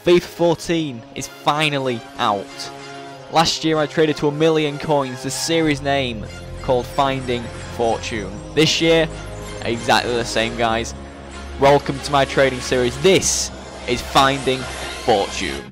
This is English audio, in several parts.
FIFA 14 is finally out. Last year I traded to 1 million coins, the series name called Finding Fortune. This year, exactly the same, guys. Welcome to my trading series. This is Finding Fortune.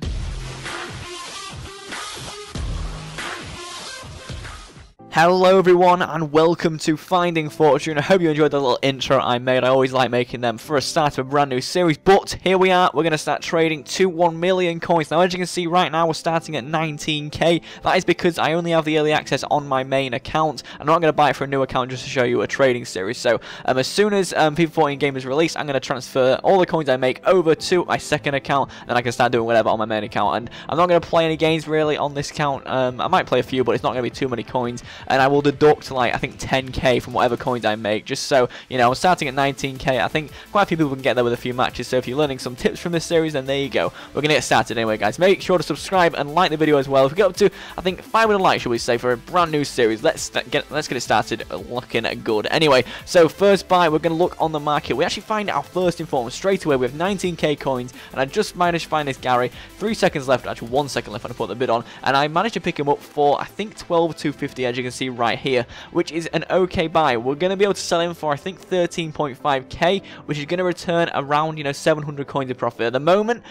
Hello everyone and welcome to Finding Fortune. I hope you enjoyed the little intro I made. I always like making them for a start of a brand new series, but here we are. We're going to start trading to 1 million coins. Now as you can see right now we're starting at 19k. That is because I only have the early access on my main account. I'm not going to buy it for a new account just to show you a trading series. So as soon as FIFA 14 game is released, I'm going to transfer all the coins I make over to my second account, and I can start doing whatever on my main account. And I'm not going to play any games really on this account. I might play a few, but it's not going to be too many coins. And I will deduct like I think 10k from whatever coins I make, just so you know. I'm starting at 19k. I think quite a few people can get there with a few matches, so if you're learning some tips from this series, then there you go. We're gonna get started anyway, guys. Make sure to subscribe and like the video as well. If we get up to I think 500 likes, shall we say, for a brand new series, let's get it started looking good. Anyway, so first buy, we're gonna look on the market. We actually find our first informer straight away. We have 19k coins, and I just managed to find this Gary. 3 seconds left, actually 1 second left when I put the bid on, and I managed to pick him up for I think 12,250, as you can see right here, which is an okay buy. We're going to be able to sell him for I think 13.5k, which is going to return around 700 coins of profit. At the moment,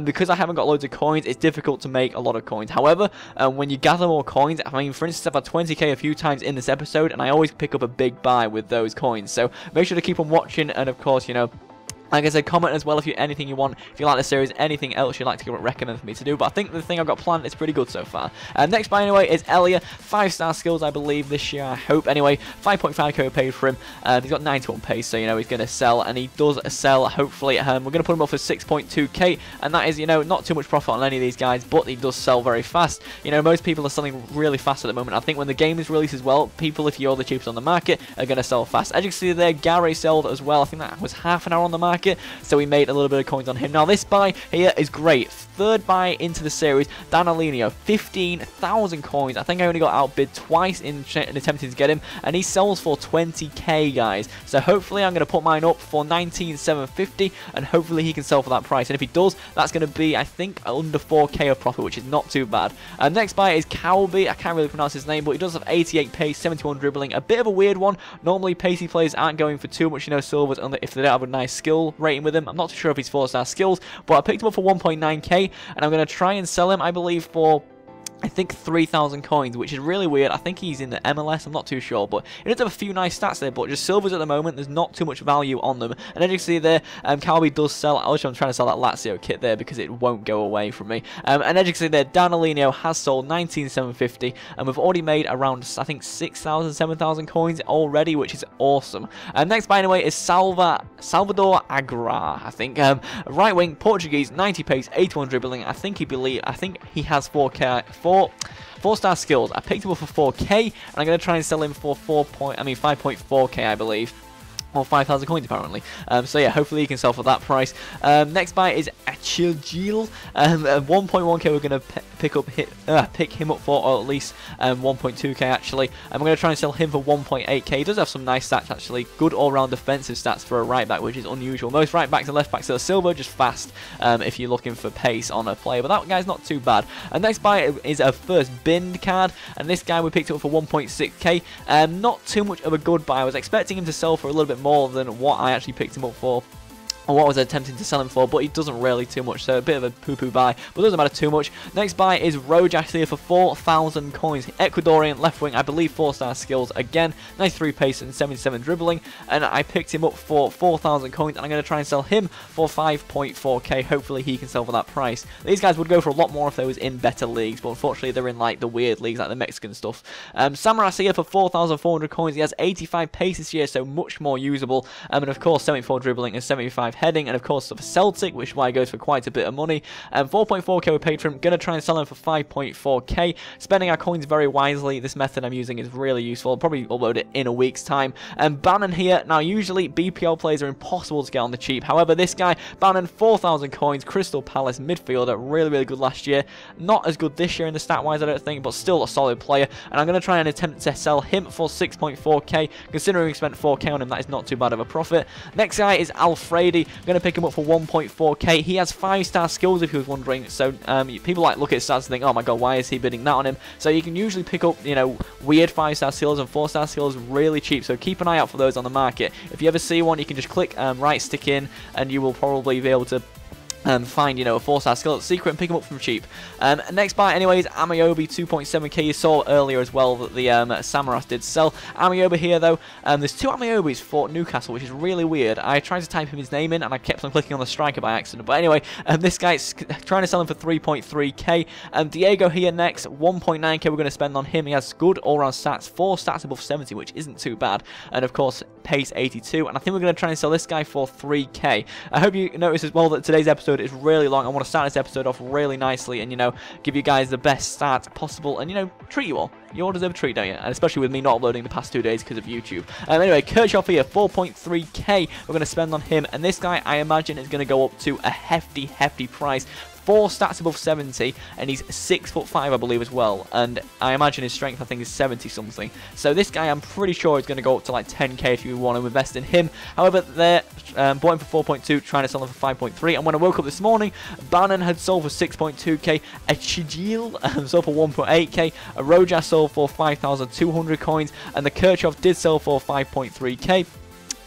because I haven't got loads of coins, it's difficult to make a lot of coins. However, when you gather more coins, I mean, for instance, I've had 20k a few times in this episode, and I always pick up a big buy with those coins. So make sure to keep on watching, and of course, like I said, comment as well if you anything you want, if you like the series, anything else you'd like to recommend for me to do. But I think the thing I've got planned is pretty good so far. Next buy anyway is Elia, 5-star skills I believe this year, I hope. Anyway, 5.5k we paid for him. He's got 91 pace, so he's going to sell, and he does sell hopefully. We're going to put him up for 6.2k, and that is not too much profit on any of these guys, but he does sell very fast. Most people are selling really fast at the moment. I think when the game is released as well, people, if you're the cheapest on the market, are going to sell fast. As you can see there, Gary sold as well. I think that was half an hour on the market, so we made a little bit of coins on him. Now this buy here is great. Third buy into the series, Danilino, 15,000 coins. I think I only got outbid twice in attempting to get him, and he sells for 20k, guys. So hopefully I'm going to put mine up for 19,750, and hopefully he can sell for that price. And if he does, that's going to be, I think, under 4k of profit, which is not too bad. Next buy is Cowby. I can't really pronounce his name, but he does have 88 pace, 71 dribbling. A bit of a weird one. Normally pacey players aren't going for too much, silvers, if they don't have a nice skill rating with him. I'm not too sure if he's 4-star skills, but I picked him up for 1.9k, and I'm going to try and sell him, I believe, for I think 3,000 coins, which is really weird. I think he's in the MLS, I'm not too sure, but he does have a few nice stats there, but just silvers at the moment, there's not too much value on them. And as you can see there, Calby does sell. Also, I'm trying to sell that Lazio kit there because it won't go away from me. And as you can see there, Danilino has sold 19,750, and we've already made around, I think, 6,000, 7,000 coins already, which is awesome. Next by anyway is Salvador Agra, I think. Right wing, Portuguese, 90 pace, 81 dribbling. I think he has 4-star skills. I picked him up for 4k, and I'm going to try and sell him for 5.4k, I believe. Or 5,000 coins apparently. So yeah, hopefully you can sell for that price. Next buy is Achilgil. 1.1k we're going to pick him up for, or at least 1.2k actually. And we're going to try and sell him for 1.8k. He does have some nice stats actually. Good all-round defensive stats for a right back, which is unusual. Most right backs and left backs are silver, just fast if you're looking for pace on a player. But that guy's not too bad. And next buy is a first binned card, and this guy we picked up for 1.6k. Not too much of a good buy. I was expecting him to sell for a little bit more than what I actually picked him up for, or what I was attempting to sell him for, but he doesn't really too much, so a bit of a poo-poo buy, but it doesn't matter too much. Next buy is Rojas here for 4,000 coins. Ecuadorian left wing, I believe 4-star skills, again, 93 pace and 77 dribbling, and I picked him up for 4,000 coins, and I'm going to try and sell him for 5.4k. Hopefully he can sell for that price. These guys would go for a lot more if they was in better leagues, but unfortunately they're in like the weird leagues, like the Mexican stuff. Samurai here for 4,400 coins. He has 85 pace this year, so much more usable, and of course 74 dribbling and 75 heading, and of course for Celtic, which is why he goes for quite a bit of money. 4.4k we paid for him. Gonna try and sell him for 5.4k. Spending our coins very wisely. This method I'm using is really useful. I'll probably upload it in a week's time. And Bannon here. Now usually BPL players are impossible to get on the cheap. However, this guy, Bannon, 4,000 coins, Crystal Palace midfielder, really good last year. Not as good this year in the stat wise, I don't think, but still a solid player. And I'm gonna try and attempt to sell him for 6.4k. Considering we spent 4k on him, that is not too bad of a profit. Next guy is Alfredi. Going to pick him up for 1.4k. He has 5-star skills, if you was wondering. So people like look at his stats and think, oh my god, why is he bidding that on him? So you can usually pick up, you know, weird 5-star skills and 4-star skills really cheap. So keep an eye out for those on the market. If you ever see one, you can just click right stick in, and you will probably be able to find, you know, a 4-star skill secret and pick them up from cheap. Next buy, anyways, Amiobi 2.7k. You saw earlier as well that the Samaras did sell. Amiobi here, though, there's 2 Amiobis for Newcastle, which is really weird. I tried to type his name in, and I kept on clicking on the striker by accident. But anyway, this guy's trying to sell him for 3.3k. Diego here next, 1.9k we're going to spend on him. He has good all-round stats, 4 stats above 70, which isn't too bad. And, of course, pace 82. And I think we're going to try and sell this guy for 3k. I hope you notice as well that today's episode is really long. I want to start this episode off really nicely and, you know, give you guys the best start possible and, you know, treat you all. You all deserve a treat, don't you? And especially with me not uploading the past 2 days because of YouTube. Anyway, Kirchhoff here, 4.3k we're going to spend on him. And this guy, I imagine, is going to go up to a hefty price. 4 stats above 70, and he's 6'5", I believe, as well. And I imagine his strength, I think, is 70 something. So this guy, I'm pretty sure, is going to go up to like 10k if you want to invest in him. However, they're bought him for 4.2, trying to sell him for 5.3. And when I woke up this morning, Bannon had sold for 6.2k, a Chijil sold for 1.8k, a Rojas sold for 5,200 coins, and the Kirchhoff did sell for 5.3k.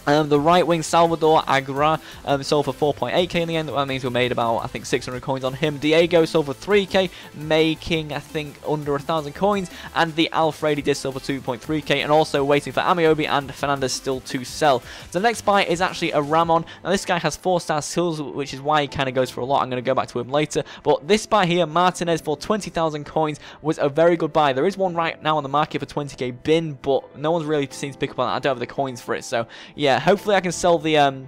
The right wing Salvador Agra sold for 4.8k in the end. That means we made about, I think, 600 coins on him. Diego sold for 3k, making, I think, under 1,000 coins. And the Alfredi did sell for 2.3k, and also waiting for Amiobi and Fernandez still to sell. So the next buy is actually a Ramon. Now this guy has 4-star skills, which is why he kind of goes for a lot. I'm going to go back to him later. But this buy here, Martinez for 20,000 coins, was a very good buy. There is one right now on the market for 20k bin, but no one's really seen to pick up on that. I don't have the coins for it, so yeah. Hopefully I can sell the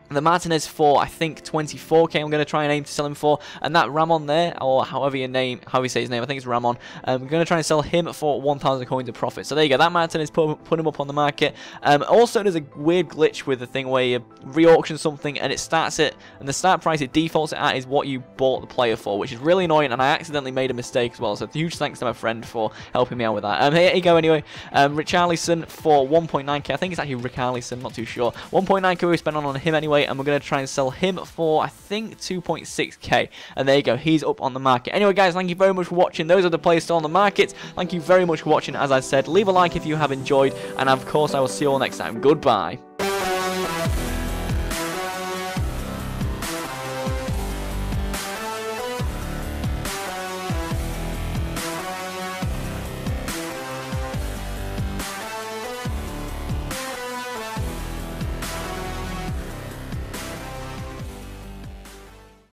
Martinez for, I think, 24k. I'm going to try and aim to sell him for. And that Ramon there, or however you say his name, I think it's Ramon. I'm going to try and sell him for 1,000 coins of profit. So there you go. That Martinez put him up on the market. Also, there's a weird glitch with the thing where you re-auction something and it starts it, and the start price it defaults it at is what you bought the player for, which is really annoying. And I accidentally made a mistake as well. So huge thanks to my friend for helping me out with that. Here you go anyway. Richarlison for 1.9k. I think it's actually Richarlison, not too sure. 1.9k we spent on him anyway. And we're going to try and sell him for, I think, 2.6k. And there you go, he's up on the market. Anyway, guys, thank you very much for watching. Those are the players still on the market. Thank you very much for watching. As I said, leave a like if you have enjoyed. And, of course, I will see you all next time. Goodbye.